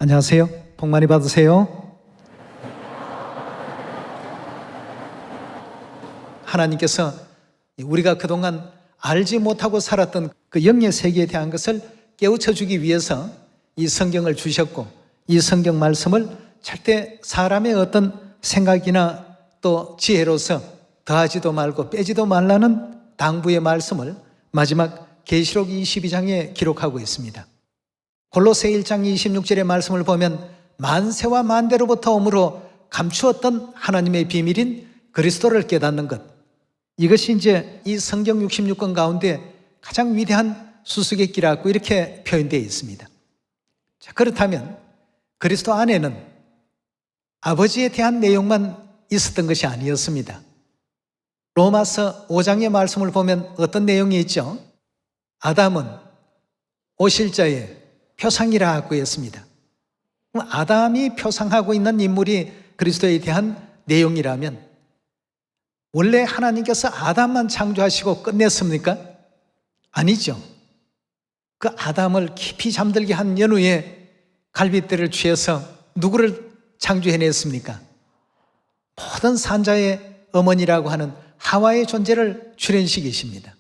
안녕하세요. 복 많이 받으세요. 하나님께서 우리가 그동안 알지 못하고 살았던 그 영의 세계에 대한 것을 깨우쳐 주기 위해서 이 성경을 주셨고, 이 성경 말씀을 절대 사람의 어떤 생각이나 또 지혜로서 더하지도 말고 빼지도 말라는 당부의 말씀을 마지막 계시록 22장에 기록하고 있습니다. 골로새 1장 26절의 말씀을 보면 만세와 만대로부터 오므로 감추었던 하나님의 비밀인 그리스도를 깨닫는 것, 이것이 이제 이 성경 66권 가운데 가장 위대한 수수께끼라고 이렇게 표현되어 있습니다. 자, 그렇다면 그리스도 안에는 아버지에 대한 내용만 있었던 것이 아니었습니다. 로마서 5장의 말씀을 보면 어떤 내용이 있죠? 아담은 오실 자의 표상이라고 했습니다. 아담이 표상하고 있는 인물이 그리스도에 대한 내용이라면 원래 하나님께서 아담만 창조하시고 끝냈습니까? 아니죠. 그 아담을 깊이 잠들게 한 연후에 갈빗대를 취해서 누구를 창조해냈습니까? 모든 산자의 어머니라고 하는 하와의 존재를 출현시키십니다.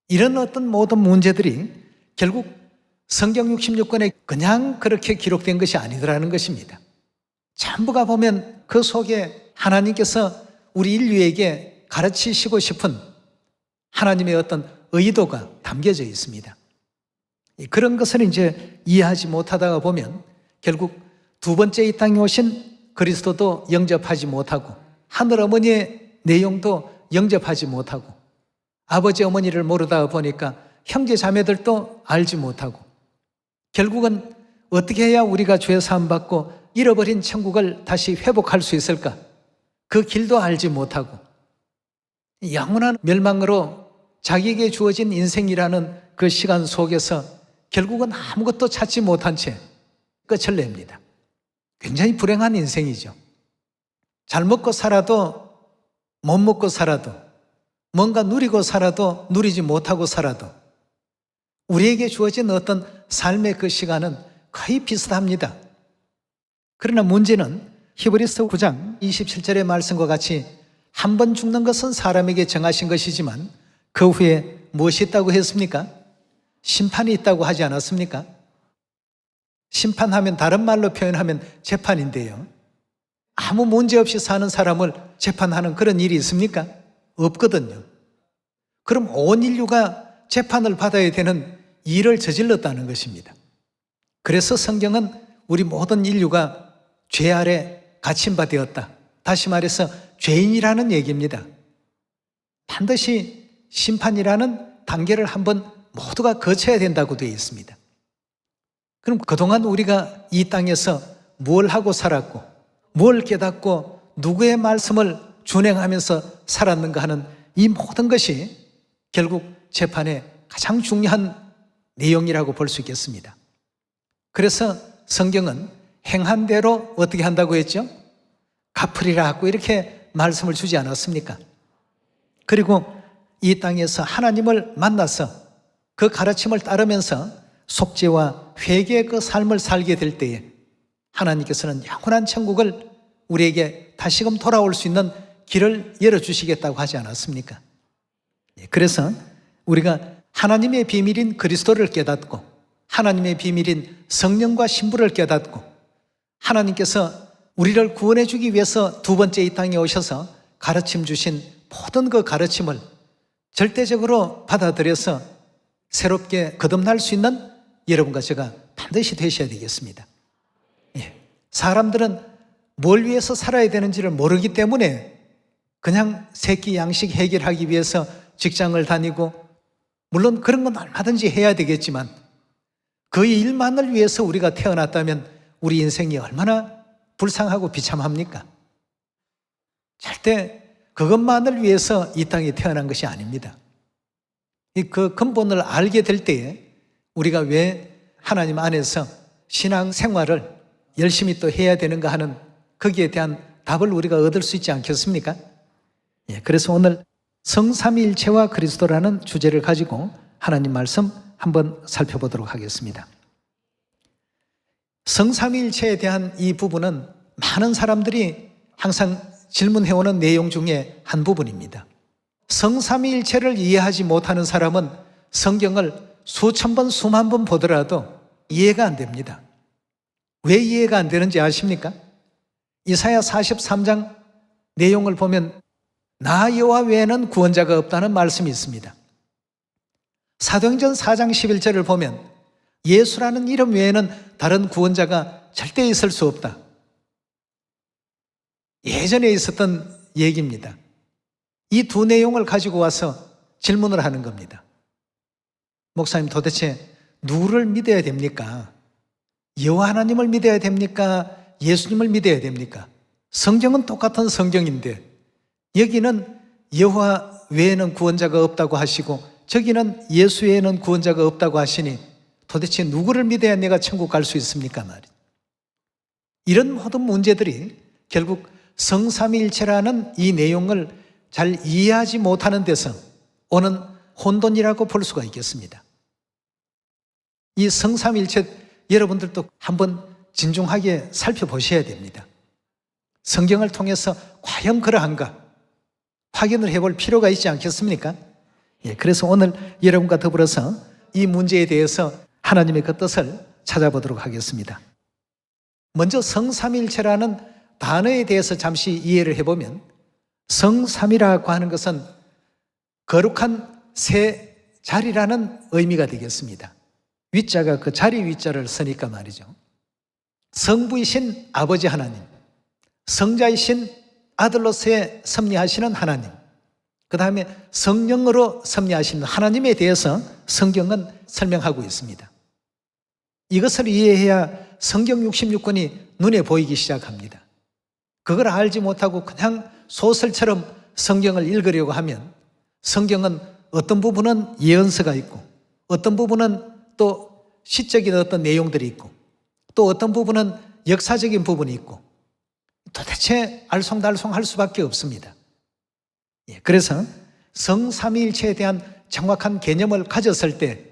이런 어떤 모든 문제들이 결국 성경 66권에 그냥 그렇게 기록된 것이 아니더라는 것입니다. 전부가 보면 그 속에 하나님께서 우리 인류에게 가르치시고 싶은 하나님의 어떤 의도가 담겨져 있습니다. 그런 것을 이제 이해하지 못하다가 보면 결국 두 번째 이 땅에 오신 그리스도도 영접하지 못하고 하늘 어머니의 내용도 영접하지 못하고 아버지 어머니를 모르다 보니까 형제 자매들도 알지 못하고 결국은 어떻게 해야 우리가 죄 사함 받고 잃어버린 천국을 다시 회복할 수 있을까? 그 길도 알지 못하고 영원한 멸망으로 자기에게 주어진 인생이라는 그 시간 속에서 결국은 아무것도 찾지 못한 채 끝을 냅니다. 굉장히 불행한 인생이죠. 잘 먹고 살아도 못 먹고 살아도 뭔가 누리고 살아도 누리지 못하고 살아도 우리에게 주어진 어떤 삶의 그 시간은 거의 비슷합니다. 그러나 문제는 히브리서 9장 27절의 말씀과 같이 한 번 죽는 것은 사람에게 정하신 것이지만 그 후에 무엇이 있다고 했습니까? 심판이 있다고 하지 않았습니까? 심판하면 다른 말로 표현하면 재판인데요. 아무 문제 없이 사는 사람을 재판하는 그런 일이 있습니까? 없거든요. 그럼 온 인류가 재판을 받아야 되는 일을 저질렀다는 것입니다. 그래서 성경은 우리 모든 인류가 죄 아래 갇힌 바 되었다. 다시 말해서 죄인이라는 얘기입니다. 반드시 심판이라는 단계를 한번 모두가 거쳐야 된다고 되어 있습니다. 그럼 그동안 우리가 이 땅에서 뭘 하고 살았고 뭘 깨닫고 누구의 말씀을 준행하면서 살았는가 하는 이 모든 것이 결국 재판의 가장 중요한 내용이라고 볼 수 있겠습니다. 그래서 성경은 행한 대로 어떻게 한다고 했죠? 갚으리라고 이렇게 말씀을 주지 않았습니까? 그리고 이 땅에서 하나님을 만나서 그 가르침을 따르면서 속죄와 회개의 그 삶을 살게 될 때에 하나님께서는 영원한 천국을 우리에게 다시금 돌아올 수 있는 길을 열어주시겠다고 하지 않았습니까? 그래서 우리가 하나님의 비밀인 그리스도를 깨닫고 하나님의 비밀인 성령과 신부를 깨닫고 하나님께서 우리를 구원해 주기 위해서 두 번째 이 땅에 오셔서 가르침 주신 모든 그 가르침을 절대적으로 받아들여서 새롭게 거듭날 수 있는 여러분과 제가 반드시 되셔야 되겠습니다. 사람들은 뭘 위해서 살아야 되는지를 모르기 때문에 그냥 새끼 양식 해결하기 위해서 직장을 다니고 물론 그런 건 얼마든지 해야 되겠지만 그 일만을 위해서 우리가 태어났다면 우리 인생이 얼마나 불쌍하고 비참합니까? 절대 그것만을 위해서 이 땅에 태어난 것이 아닙니다. 그 근본을 알게 될 때에 우리가 왜 하나님 안에서 신앙 생활을 열심히 또 해야 되는가 하는 거기에 대한 답을 우리가 얻을 수 있지 않겠습니까? 그래서 오늘 성삼위일체와 그리스도라는 주제를 가지고 하나님 말씀 한번 살펴보도록 하겠습니다. 성삼위일체에 대한 이 부분은 많은 사람들이 항상 질문해오는 내용 중에 한 부분입니다. 성삼위일체를 이해하지 못하는 사람은 성경을 수천 번, 수만 번 보더라도 이해가 안 됩니다. 왜 이해가 안 되는지 아십니까? 이사야 43장 내용을 보면 나 여호와 외에는 구원자가 없다는 말씀이 있습니다. 사도행전 4장 11절을 보면 예수라는 이름 외에는 다른 구원자가 절대 있을 수 없다. 예전에 있었던 얘기입니다. 이 두 내용을 가지고 와서 질문을 하는 겁니다. 목사님, 도대체 누구를 믿어야 됩니까? 여호와 하나님을 믿어야 됩니까? 예수님을 믿어야 됩니까? 성경은 똑같은 성경인데 여기는 여호와 외에는 구원자가 없다고 하시고 저기는 예수 외에는 구원자가 없다고 하시니 도대체 누구를 믿어야 내가 천국 갈 수 있습니까? 말이죠. 이런 모든 문제들이 결국 성삼위일체라는 이 내용을 잘 이해하지 못하는 데서 오는 혼돈이라고 볼 수가 있겠습니다. 이 성삼위일체 여러분들도 한번 진중하게 살펴보셔야 됩니다. 성경을 통해서 과연 그러한가 확인을 해볼 필요가 있지 않겠습니까? 그래서 오늘 여러분과 더불어서 이 문제에 대해서 하나님의 그 뜻을 찾아보도록 하겠습니다. 먼저 성삼위일체라는 단어에 대해서 잠시 이해를 해보면 성삼이라고 하는 것은 거룩한 세 자리라는 의미가 되겠습니다. 위자가 그 자리 위자를 쓰니까 말이죠. 성부이신 아버지 하나님, 성자이신 아들로서의 섭리하시는 하나님, 그 다음에 성령으로 섭리하시는 하나님에 대해서 성경은 설명하고 있습니다. 이것을 이해해야 성경 66권이 눈에 보이기 시작합니다. 그걸 알지 못하고 그냥 소설처럼 성경을 읽으려고 하면 성경은 어떤 부분은 예언서가 있고 어떤 부분은 또 시적인 어떤 내용들이 있고 또 어떤 부분은 역사적인 부분이 있고 도대체 알쏭달쏭할 수밖에 없습니다. 그래서 성삼위일체에 대한 정확한 개념을 가졌을 때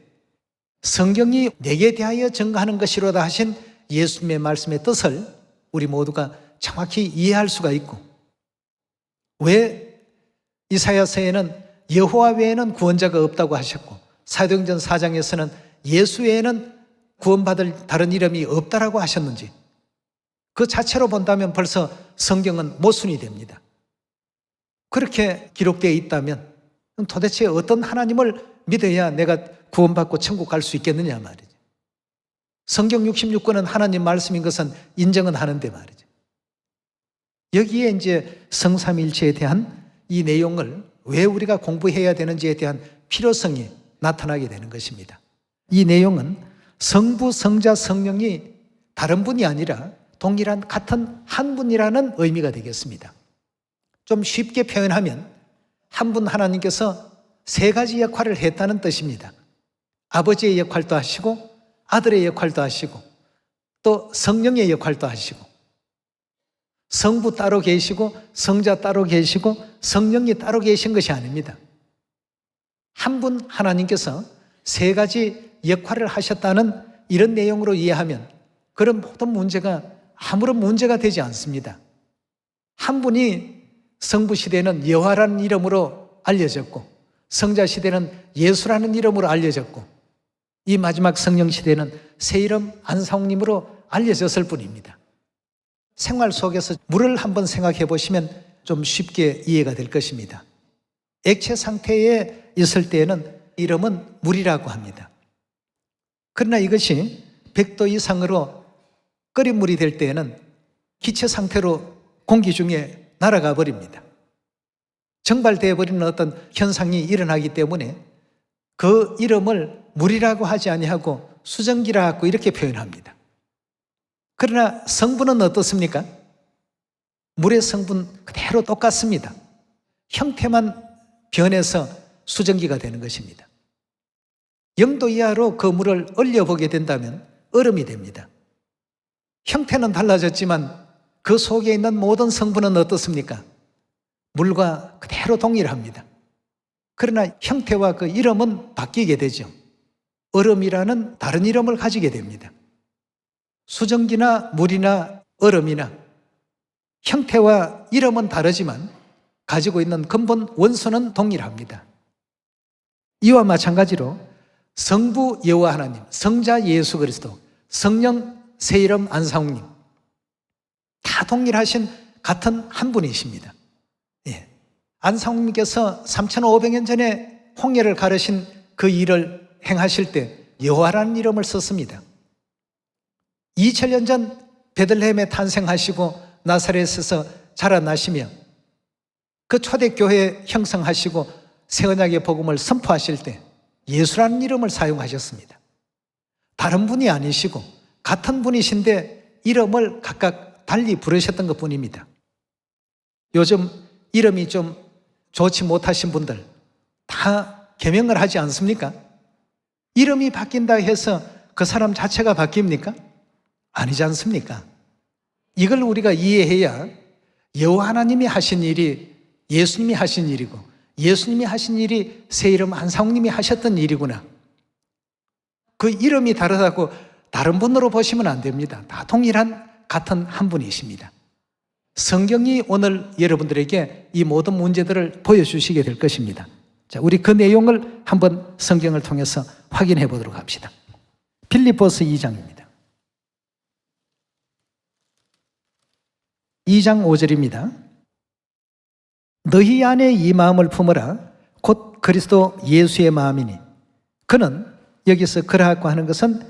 성경이 내게 대하여 증거하는 것이로다 하신 예수님의 말씀의 뜻을 우리 모두가 정확히 이해할 수가 있고 왜 이사야서에는 여호와 외에는 구원자가 없다고 하셨고 사도행전 4장에서는 예수 외에는 구원받을 다른 이름이 없다라고 하셨는지 그 자체로 본다면 벌써 성경은 모순이 됩니다. 그렇게 기록되어 있다면 도대체 어떤 하나님을 믿어야 내가 구원받고 천국 갈 수 있겠느냐 말이죠. 성경 66권은 하나님 말씀인 것은 인정은 하는데 말이죠. 여기에 이제 성삼위일체에 대한 이 내용을 왜 우리가 공부해야 되는지에 대한 필요성이 나타나게 되는 것입니다. 이 내용은 성부, 성자, 성령이 다른 분이 아니라 동일한 같은 한 분이라는 의미가 되겠습니다. 좀 쉽게 표현하면 한 분 하나님께서 세 가지 역할을 했다는 뜻입니다. 아버지의 역할도 하시고 아들의 역할도 하시고 또 성령의 역할도 하시고 성부 따로 계시고 성자 따로 계시고 성령이 따로 계신 것이 아닙니다. 한 분 하나님께서 세 가지 역할을 하셨다는 이런 내용으로 이해하면 그런 모든 문제가 아무런 문제가 되지 않습니다. 한 분이 성부 시대는 여호와라는 이름으로 알려졌고 성자 시대는 예수라는 이름으로 알려졌고 이 마지막 성령 시대는 새 이름 안사홍님으로 알려졌을 뿐입니다. 생활 속에서 물을 한번 생각해 보시면 좀 쉽게 이해가 될 것입니다. 액체 상태에 있을 때에는 이름은 물이라고 합니다. 그러나 이것이 100도 이상으로 끓인 물이 될 때에는 기체 상태로 공기 중에 날아가 버립니다. 증발되어 버리는 어떤 현상이 일어나기 때문에 그 이름을 물이라고 하지 아니하고 수증기라고 이렇게 표현합니다. 그러나 성분은 어떻습니까? 물의 성분 그대로 똑같습니다. 형태만 변해서 수증기가 되는 것입니다. 0도 이하로 그 물을 얼려보게 된다면 얼음이 됩니다. 형태는 달라졌지만 그 속에 있는 모든 성분은 어떻습니까? 물과 그대로 동일합니다. 그러나 형태와 그 이름은 바뀌게 되죠. 얼음이라는 다른 이름을 가지게 됩니다. 수증기나 물이나 얼음이나 형태와 이름은 다르지만 가지고 있는 근본 원소는 동일합니다. 이와 마찬가지로 성부 여호와 하나님, 성자 예수 그리스도, 성령 새 이름 안상홍님 다 동일하신 같은 한 분이십니다. 예. 안상홍님께서 3,500년 전에 홍해를 가르신 그 일을 행하실 때 여호와라는 이름을 썼습니다. 2000년 전 베들레헴에 탄생하시고 나사렛에서 자라나시며 그 초대교회 형성하시고 새 언약의 복음을 선포하실 때 예수라는 이름을 사용하셨습니다. 다른 분이 아니시고 같은 분이신데 이름을 각각 달리 부르셨던 것 뿐입니다. 요즘 이름이 좀 좋지 못하신 분들 다 개명을 하지 않습니까? 이름이 바뀐다 해서 그 사람 자체가 바뀝니까? 아니지 않습니까? 이걸 우리가 이해해야 여호와 하나님이 하신 일이 예수님이 하신 일이고 예수님이 하신 일이 새 이름 안상홍님이 하셨던 일이구나. 그 이름이 다르다고 다른 분으로 보시면 안 됩니다. 다 동일한 같은 한 분이십니다. 성경이 오늘 여러분들에게 이 모든 문제들을 보여주시게 될 것입니다. 자, 우리 그 내용을 한번 성경을 통해서 확인해 보도록 합시다. 빌립보서 2장입니다. 2장 5절입니다. 너희 안에 이 마음을 품으라 곧 그리스도 예수의 마음이니 그는 여기서 그라고 하는 것은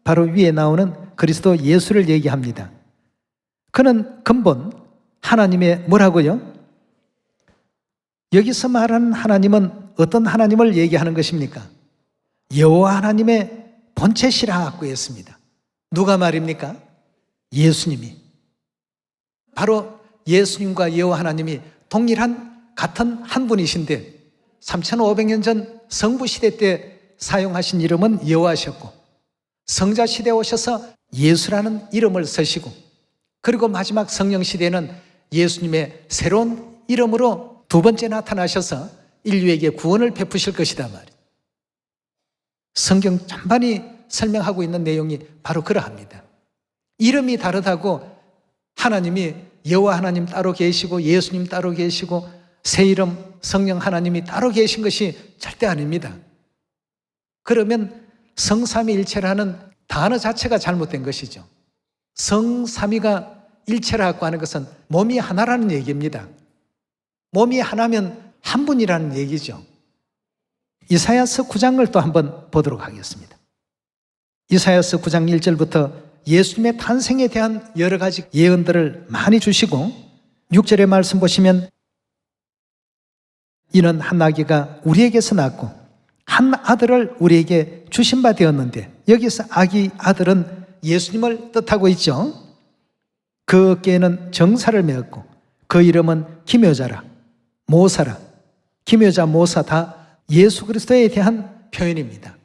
바로 위에 나오는 그리스도 예수를 얘기합니다. 그는 근본 하나님의 뭐라고요? 여기서 말하는 하나님은 어떤 하나님을 얘기하는 것입니까? 여호와 하나님의 본체시라고 했습니다. 누가 말입니까? 예수님이. 바로 예수님과 여호와 하나님이 동일한 같은 한 분이신데 3,500년 전 성부 시대 때 사용하신 이름은 여호와셨고 성자 시대에 오셔서 예수라는 이름을 쓰시고 그리고 마지막 성령 시대에는 예수님의 새로운 이름으로 두 번째 나타나셔서 인류에게 구원을 베푸실 것이다 말이에요. 성경 전반이 설명하고 있는 내용이 바로 그러합니다. 이름이 다르다고 하나님이 여호와 하나님 따로 계시고 예수님 따로 계시고 새 이름 성령 하나님이 따로 계신 것이 절대 아닙니다. 그러면 성삼위일체라는 단어 자체가 잘못된 것이죠. 성삼위가 일체라고 하는 것은 몸이 하나라는 얘기입니다. 몸이 하나면 한 분이라는 얘기죠. 이사야서 9장을 또 한번 보도록 하겠습니다. 이사야서 9장 1절부터 예수님의 탄생에 대한 여러 가지 예언들을 많이 주시고 6절의 말씀 보시면 이는 한 아기가 우리에게서 낳고 한 아들을 우리에게 주신 바 되었는데 여기서 아기 아들은 예수님을 뜻하고 있죠. 그 어깨에는 정사를 메었고 그 이름은 기묘자라 모사라 기묘자 모사 다 예수 그리스도에 대한 표현입니다.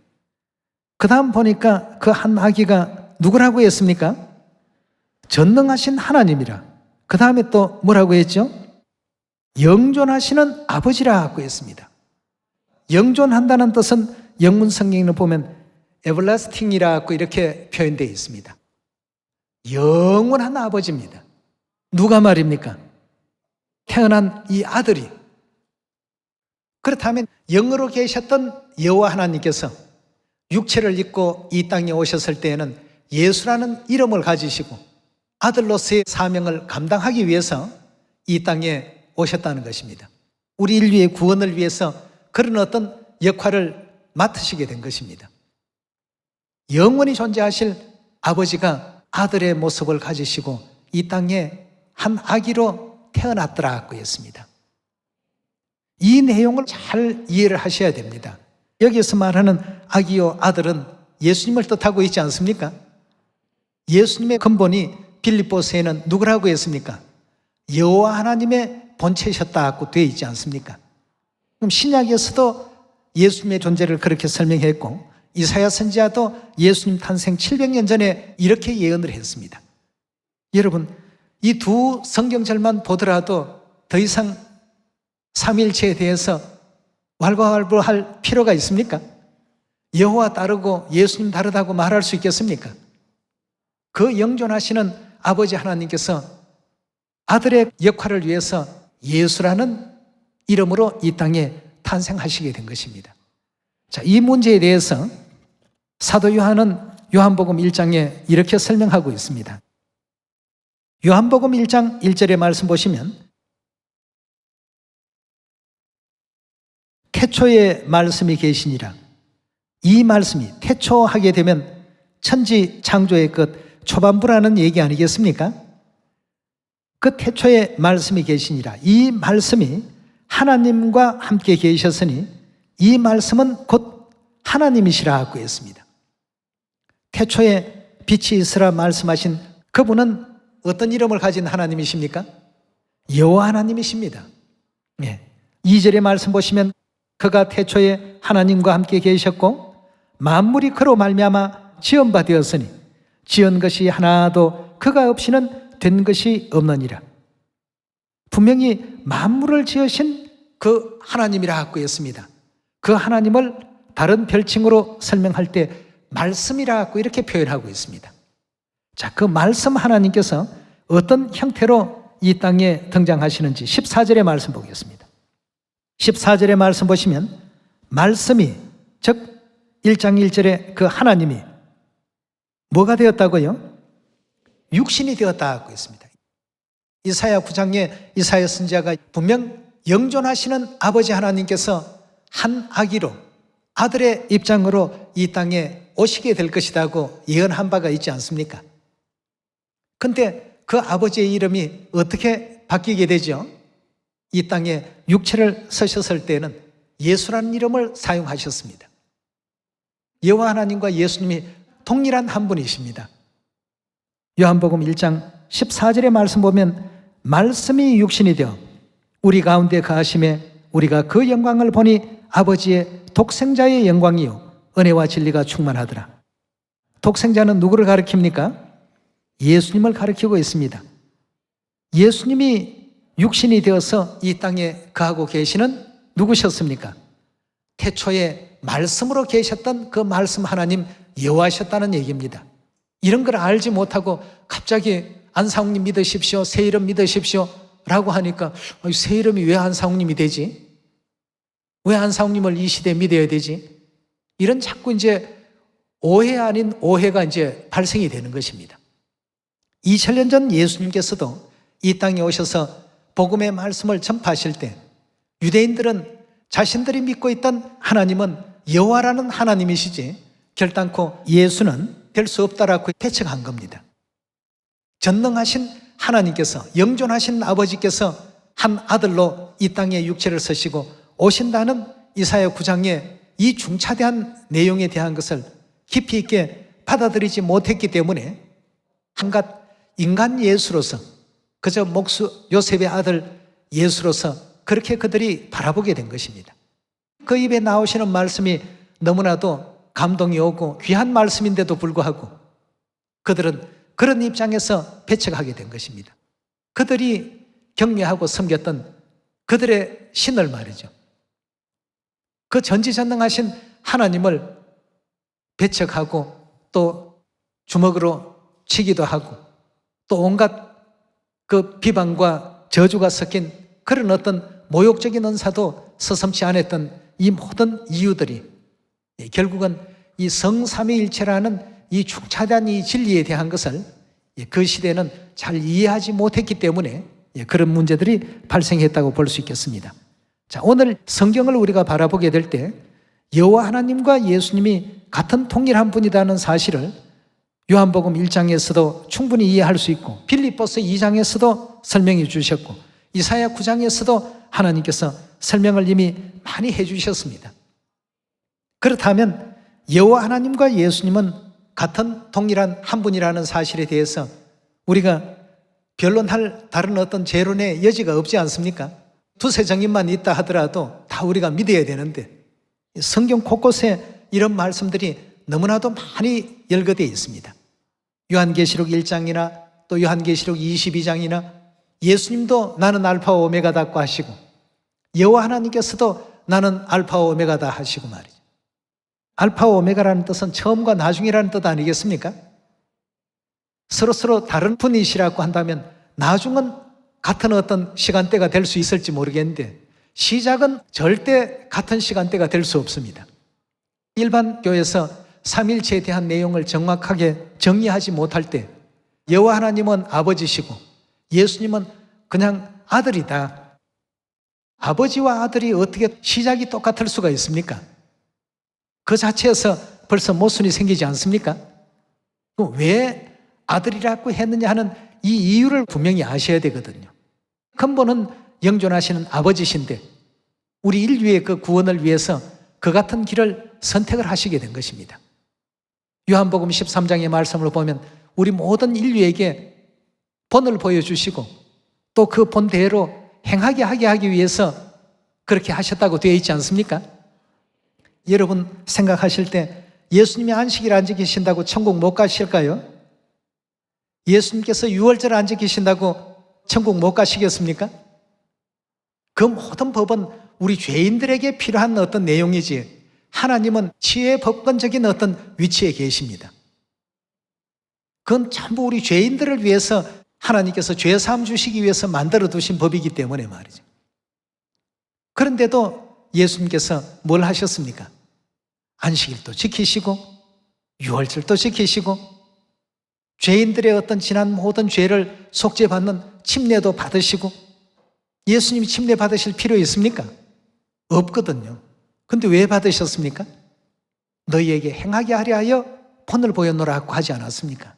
그 다음 보니까 그 한 아기가 누구라고 했습니까? 전능하신 하나님이라. 그 다음에 또 뭐라고 했죠? 영존하시는 아버지라고 했습니다. 영존한다는 뜻은 영문 성경에 보면 everlasting이라고 이렇게 표현되어 있습니다. 영원한 아버지입니다. 누가 말입니까? 태어난 이 아들이. 그렇다면 영으로 계셨던 여호와 하나님께서 육체를 입고 이 땅에 오셨을 때에는 예수라는 이름을 가지시고 아들로서의 사명을 감당하기 위해서 이 땅에 오셨다는 것입니다. 우리 인류의 구원을 위해서 그런 어떤 역할을 맡으시게 된 것입니다. 영원히 존재하실 아버지가 아들의 모습을 가지시고 이 땅에 한 아기로 태어났더라고 했습니다. 이 내용을 잘 이해를 하셔야 됩니다. 여기서 말하는 아기요 아들은 예수님을 뜻하고 있지 않습니까? 예수님의 근본이 빌립보서에는 누구라고 했습니까? 여호와 하나님의 본체셨다고 되어 있지 않습니까? 그럼 신약에서도 예수님의 존재를 그렇게 설명했고 이사야 선지자도 예수님 탄생 700년 전에 이렇게 예언을 했습니다. 여러분 이 두 성경절만 보더라도 더 이상 삼위일체에 대해서 왈가왈부할 필요가 있습니까? 여호와 다르고 예수님 다르다고 말할 수 있겠습니까? 그 영존하시는 아버지 하나님께서 아들의 역할을 위해서 예수라는 이름으로 이 땅에 탄생하시게 된 것입니다. 자, 이 문제에 대해서 사도 요한은 요한복음 1장에 이렇게 설명하고 있습니다. 요한복음 1장 1절의 말씀 보시면 태초에 말씀이 계시니라. 이 말씀이 태초하게 되면 천지 창조의 끝 초반부라는 얘기 아니겠습니까? 그 태초에 말씀이 계시니라. 이 말씀이 하나님과 함께 계셨으니 이 말씀은 곧 하나님이시라 하고 했습니다. 태초에 빛이 있으라 말씀하신 그분은 어떤 이름을 가진 하나님이십니까? 여호와 하나님이십니다. 2절의 말씀 보시면 그가 태초에 하나님과 함께 계셨고 만물이 그로 말미암아 지은 바 되었으니 지은 것이 하나도 그가 없이는 된 것이 없느니라. 분명히 만물을 지으신 그 하나님이라 하고 했습니다. 그 하나님을 다른 별칭으로 설명할 때 말씀이라 하고 이렇게 표현하고 있습니다. 자, 그 말씀 하나님께서 어떤 형태로 이 땅에 등장하시는지 14절의 말씀 보겠습니다. 14절의 말씀 보시면 말씀이 즉 1장 1절에 그 하나님이 뭐가 되었다고요? 육신이 되었다 하고 있습니다. 이사야 9장에 이사야 선지자가 분명 영존하시는 아버지 하나님께서 한 아기로 아들의 입장으로 이 땅에 오시게 될 것이라고 예언한 바가 있지 않습니까? 그런데 그 아버지의 이름이 어떻게 바뀌게 되죠? 이 땅에 육체를 쓰셨을 때는 예수라는 이름을 사용하셨습니다. 여호와 하나님과 예수님이 동일한 한 분이십니다. 요한복음 1장 14절의 말씀 보면 말씀이 육신이 되어 우리 가운데 거하심에 우리가 그 영광을 보니 아버지의 독생자의 영광이요 은혜와 진리가 충만하더라. 독생자는 누구를 가리킵니까? 예수님을 가리키고 있습니다. 예수님이 육신이 되어서 이 땅에 거하고 계시는 누구셨습니까? 태초에 말씀으로 계셨던 그 말씀 하나님 여호와셨다는 얘기입니다. 이런 걸 알지 못하고 갑자기 안상욱님 믿으십시오, 새 이름 믿으십시오 라고 하니까 새 이름이 왜 안상욱님이 되지? 왜 안상욱님을 이 시대에 믿어야 되지? 이런 자꾸 이제 오해 아닌 오해가 이제 발생이 되는 것입니다. 2000년 전 예수님께서도 이 땅에 오셔서 복음의 말씀을 전파하실 때 유대인들은 자신들이 믿고 있던 하나님은 여호와라는 하나님이시지 결단코 예수는 될 수 없다라고 대책한 겁니다. 전능하신 하나님께서 영존하신 아버지께서 한 아들로 이 땅에 육체를 쓰시고 오신다는 이사야 9장의 이 중차대한 내용에 대한 것을 깊이 있게 받아들이지 못했기 때문에 한갓 인간 예수로서 그저 목수 요셉의 아들 예수로서 그렇게 그들이 바라보게 된 것입니다. 그 입에 나오시는 말씀이 너무나도 감동이 오고 귀한 말씀인데도 불구하고 그들은 그런 입장에서 배척하게 된 것입니다. 그들이 경외하고 섬겼던 그들의 신을 말이죠. 그 전지전능하신 하나님을 배척하고 또 주먹으로 치기도 하고 또 온갖 그 비방과 저주가 섞인 그런 어떤 모욕적인 언사도 서슴지 않았던 이 모든 이유들이 결국은 이 성삼위일체라는 이 중차대한 이 진리에 대한 것을 그 시대는 잘 이해하지 못했기 때문에 그런 문제들이 발생했다고 볼 수 있겠습니다. 자, 오늘 성경을 우리가 바라보게 될 때 여호와 하나님과 예수님이 같은 동일한 분이라는 사실을 요한복음 1장에서도 충분히 이해할 수 있고 빌립보서 2장에서도 설명해 주셨고 이사야 9장에서도 하나님께서 설명을 이미 많이 해 주셨습니다. 그렇다면 여호와 하나님과 예수님은 같은 동일한 한 분이라는 사실에 대해서 우리가 변론할 다른 어떤 재론의 여지가 없지 않습니까? 두세 정인만 있다 하더라도 다 우리가 믿어야 되는데 성경 곳곳에 이런 말씀들이 너무나도 많이 열거되어 있습니다. 요한계시록 1장이나 또 요한계시록 22장이나 예수님도 나는 알파와 오메가다고 하시고 여호와 하나님께서도 나는 알파와 오메가다 하시고 말이죠. 알파와 오메가라는 뜻은 처음과 나중이라는 뜻 아니겠습니까? 서로 다른 분이시라고 한다면 나중은 같은 어떤 시간대가 될 수 있을지 모르겠는데 시작은 절대 같은 시간대가 될 수 없습니다. 일반 교회에서 삼일체에 대한 내용을 정확하게 정리하지 못할 때 여호와 하나님은 아버지시고 예수님은 그냥 아들이다. 아버지와 아들이 어떻게 시작이 똑같을 수가 있습니까? 그 자체에서 벌써 모순이 생기지 않습니까? 왜 아들이라고 했느냐 하는 이 이유를 분명히 아셔야 되거든요. 근본은 영존하시는 아버지신데 우리 인류의 그 구원을 위해서 그 같은 길을 선택을 하시게 된 것입니다. 요한복음 13장의 말씀을 보면 우리 모든 인류에게 본을 보여주시고 또 그 본대로 행하게 하기 위해서 그렇게 하셨다고 되어 있지 않습니까? 여러분 생각하실 때 예수님이 안식일 안 지키신다고 천국 못 가실까요? 예수님께서 유월절 안 지키신다고 천국 못 가시겠습니까? 그 모든 법은 우리 죄인들에게 필요한 어떤 내용이지 하나님은 치유의 법권적인 어떤 위치에 계십니다. 그건 전부 우리 죄인들을 위해서 하나님께서 죄사함 주시기 위해서 만들어 두신 법이기 때문에 말이죠. 그런데도 예수님께서 뭘 하셨습니까? 안식일도 지키시고 유월절도 지키시고 죄인들의 어떤 지난 모든 죄를 속죄받는 침례도 받으시고 예수님이 침례 받으실 필요 있습니까? 없거든요. 근데 왜 받으셨습니까? 너희에게 행하게 하려 하여 본을 보였노라고 하지 않았습니까?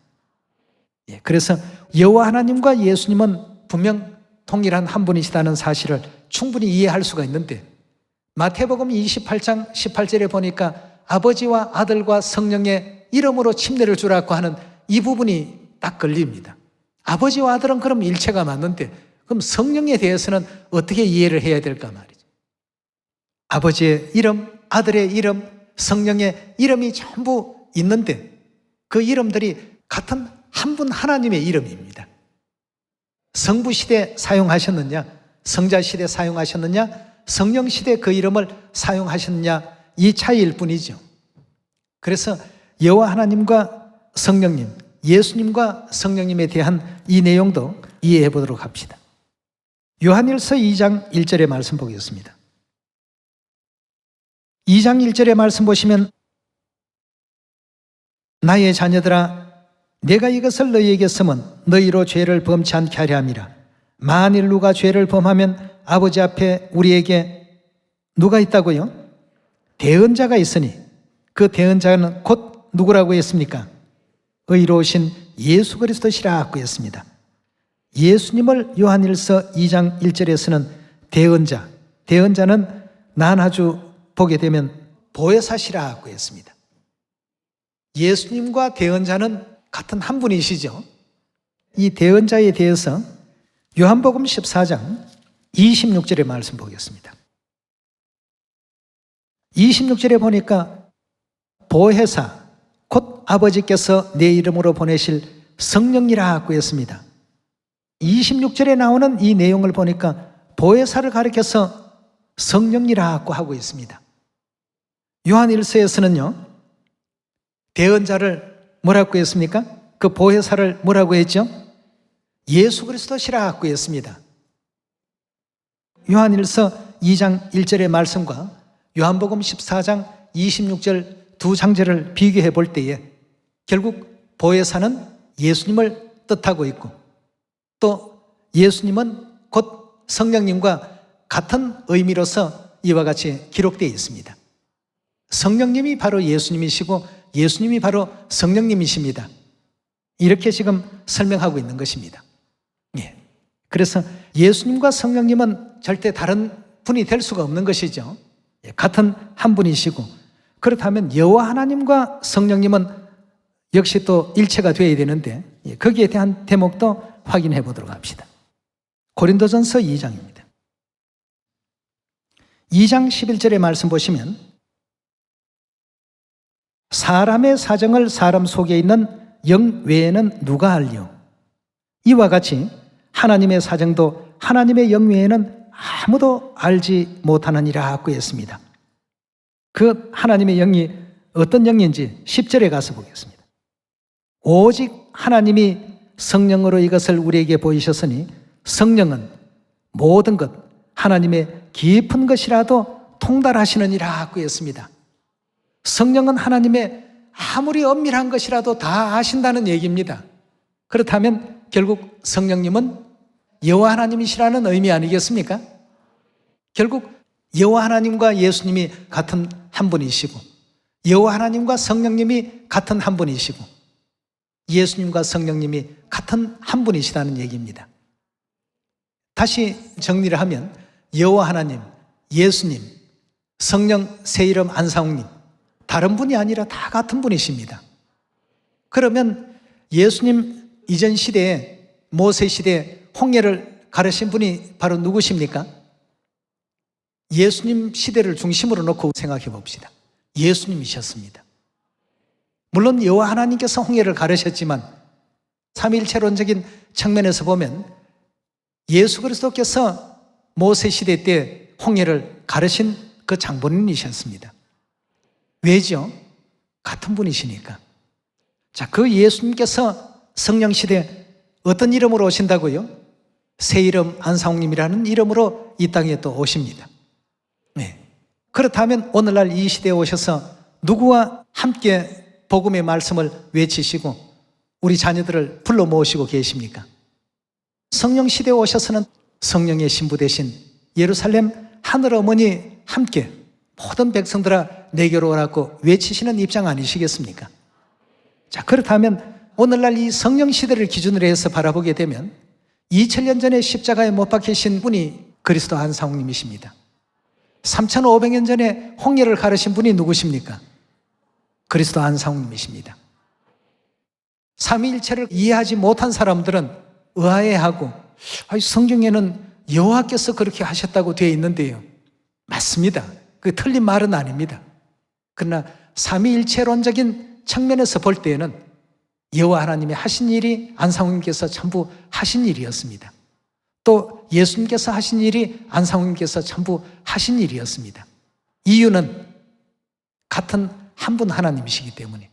그래서 여호와 하나님과 예수님은 분명 동일한 한 분이시다는 사실을 충분히 이해할 수가 있는데 마태복음 28장 18절에 보니까 아버지와 아들과 성령의 이름으로 침례를 주라고 하는 이 부분이 딱 걸립니다. 아버지와 아들은 그럼 일체가 맞는데 그럼 성령에 대해서는 어떻게 이해를 해야 될까 말이죠. 아버지의 이름, 아들의 이름, 성령의 이름이 전부 있는데 그 이름들이 같은 한 분 하나님의 이름입니다. 성부 시대 사용하셨느냐, 성자 시대 사용하셨느냐, 성령 시대 그 이름을 사용하셨느냐 이 차이일 뿐이죠. 그래서 여호와 하나님과 성령님, 예수님과 성령님에 대한 이 내용도 이해해 보도록 합시다. 요한일서 2장 1절의 말씀 보겠습니다. 2장 1절의 말씀 보시면 나의 자녀들아 내가 이것을 너희에게 쓰면 너희로 죄를 범치 않게 하려 함이라. 만일 누가 죄를 범하면 아버지 앞에 우리에게 누가 있다고요? 대언자가 있으니 그 대언자는 곧 누구라고 했습니까? 의로우신 예수 그리스도시라고 했습니다. 예수님을 요한일서 2장 1절에서는 대언자, 대언자는 난아주 보게 되면 보혜사시라고 했습니다. 예수님과 대언자는 같은 한 분이시죠. 이 대언자에 대해서 요한복음 14장 26절의 말씀 보겠습니다. 26절에 보니까 보혜사 곧 아버지께서 내 이름으로 보내실 성령이라고 했습니다. 26절에 나오는 이 내용을 보니까 보혜사를 가리켜서 성령이라고 하고 있습니다. 요한일서에서는요 대언자를 뭐라고 했습니까? 그 보혜사를 뭐라고 했죠? 예수 그리스도시라고 했습니다. 요한일서 2장 1절의 말씀과 요한복음 14장 26절 두 장절을 비교해 볼 때에 결국 보혜사는 예수님을 뜻하고 있고 또 예수님은 곧 성령님과 같은 의미로서 이와 같이 기록되어 있습니다. 성령님이 바로 예수님이시고 예수님이 바로 성령님이십니다. 이렇게 지금 설명하고 있는 것입니다. 그래서 예수님과 성령님은 절대 다른 분이 될 수가 없는 것이죠. 같은 한 분이시고 그렇다면 여호와 하나님과 성령님은 역시 또 일체가 되어야 되는데 거기에 대한 대목도 확인해 보도록 합시다. 고린도전서 2장입니다. 2장 11절의 말씀 보시면 사람의 사정을 사람 속에 있는 영 외에는 누가 알리요? 이와 같이 하나님의 사정도 하나님의 영 외에는 아무도 알지 못하느니라고 했습니다. 그 하나님의 영이 어떤 영인지 10절에 가서 보겠습니다. 오직 하나님이 성령으로 이것을 우리에게 보이셨으니 성령은 모든 것 하나님의 깊은 것이라도 통달하시느니라 했습니다. 성령은 하나님의 아무리 엄밀한 것이라도 다 아신다는 얘기입니다. 그렇다면 결국 성령님은 여호와 하나님이시라는 의미 아니겠습니까? 결국 여호와 하나님과 예수님이 같은 한 분이시고 여호와 하나님과 성령님이 같은 한 분이시고 예수님과 성령님이 같은 한 분이시다는 얘기입니다. 다시 정리를 하면 여호와 하나님, 예수님, 성령 새 이름 안상욱님 다른 분이 아니라 다 같은 분이십니다. 그러면 예수님 이전 시대에 모세 시대에 홍해를 가르신 분이 바로 누구십니까? 예수님 시대를 중심으로 놓고 생각해 봅시다. 예수님이셨습니다. 물론 여호와 하나님께서 홍해를 가르셨지만 삼위일체론적인 측면에서 보면 예수 그리스도께서 모세 시대 때 홍해를 가르신 그 장본인이셨습니다. 왜죠? 같은 분이시니까. 자, 그 예수님께서 성령 시대 어떤 이름으로 오신다고요? 새 이름 안상욱님이라는 이름으로 이 땅에 또 오십니다. 네. 그렇다면 오늘날 이 시대에 오셔서 누구와 함께 복음의 말씀을 외치시고 우리 자녀들을 불러 모으시고 계십니까? 성령 시대에 오셔서는 성령의 신부 되신 예루살렘 하늘 어머니 함께 모든 백성들아 내게로 오라고 외치시는 입장 아니시겠습니까? 자, 그렇다면 오늘날 이 성령 시대를 기준으로 해서 바라보게 되면 2000년 전에 십자가에 못 박히신 분이 그리스도 안상욱님이십니다. 3500년 전에 홍해를 가르신 분이 누구십니까? 그리스도 안상욱님이십니다. 삼위일체를 이해하지 못한 사람들은 의아해하고 성경에는 여호와께서 그렇게 하셨다고 되어 있는데요. 맞습니다. 그 틀린 말은 아닙니다. 그러나 삼위일체론적인 측면에서 볼 때에는 여호와 하나님이 하신 일이 안상욱님께서 전부 하신 일이었습니다. 또 예수님께서 하신 일이 안상욱님께서 전부 하신 일이었습니다. 이유는 같은 한 분 하나님이시기 때문에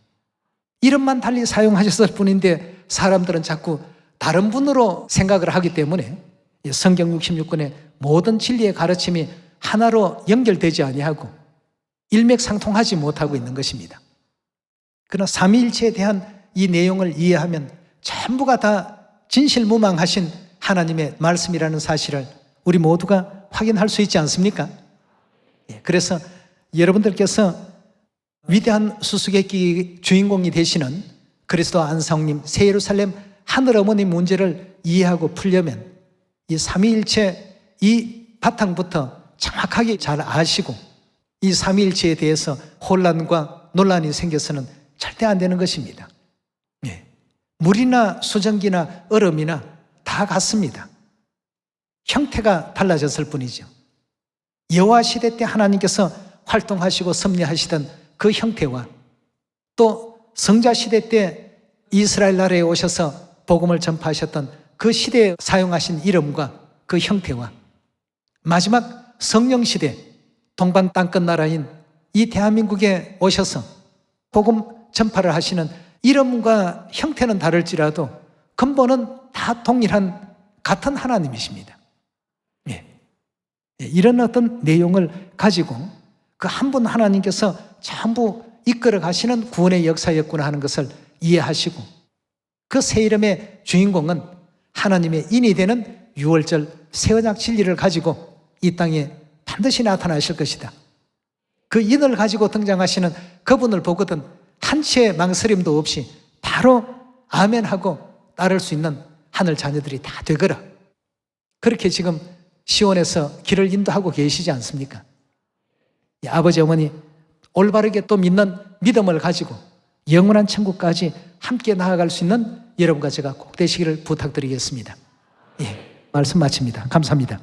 이름만 달리 사용하셨을 뿐인데 사람들은 자꾸 다른 분으로 생각을 하기 때문에 성경 66권의 모든 진리의 가르침이 하나로 연결되지 아니하고 일맥상통하지 못하고 있는 것입니다. 그러나 삼위일체에 대한 이 내용을 이해하면 전부가 다 진실무망하신 하나님의 말씀이라는 사실을 우리 모두가 확인할 수 있지 않습니까? 그래서 여러분들께서 위대한 수수께끼 주인공이 되시는 그리스도 안상욱님 새 예루살렘 하늘 어머니 문제를 이해하고 풀려면 이 삼위일체 이 바탕부터 정확하게 잘 아시고 이 삼위일체에 대해서 혼란과 논란이 생겨서는 절대 안 되는 것입니다. 물이나 수증기나 얼음이나 다 같습니다. 형태가 달라졌을 뿐이죠. 여호와 시대 때 하나님께서 활동하시고 섭리하시던 그 형태와 또 성자 시대 때 이스라엘 나라에 오셔서 복음을 전파하셨던 그 시대에 사용하신 이름과 그 형태와 마지막 성령 시대 동방 땅끝 나라인 이 대한민국에 오셔서 복음 전파를 하시는 이름과 형태는 다를지라도 근본은 다 동일한 같은 하나님이십니다. 이런 어떤 내용을 가지고 그 한 분 하나님께서 전부 이끌어 가시는 구원의 역사였구나 하는 것을 이해하시고 그 새 이름의 주인공은 하나님의 인이 되는 유월절 새 언약 진리를 가지고 이 땅에 반드시 나타나실 것이다. 그 인을 가지고 등장하시는 그분을 보거든 한치의 망설임도 없이 바로 아멘하고 따를 수 있는 하늘 자녀들이 다 되거라. 그렇게 지금 시온에서 길을 인도하고 계시지 않습니까? 아버지 어머니 올바르게 또 믿는 믿음을 가지고 영원한 천국까지 함께 나아갈 수 있는 여러분과 제가 꼭 되시기를 부탁드리겠습니다. 말씀 마칩니다. 감사합니다.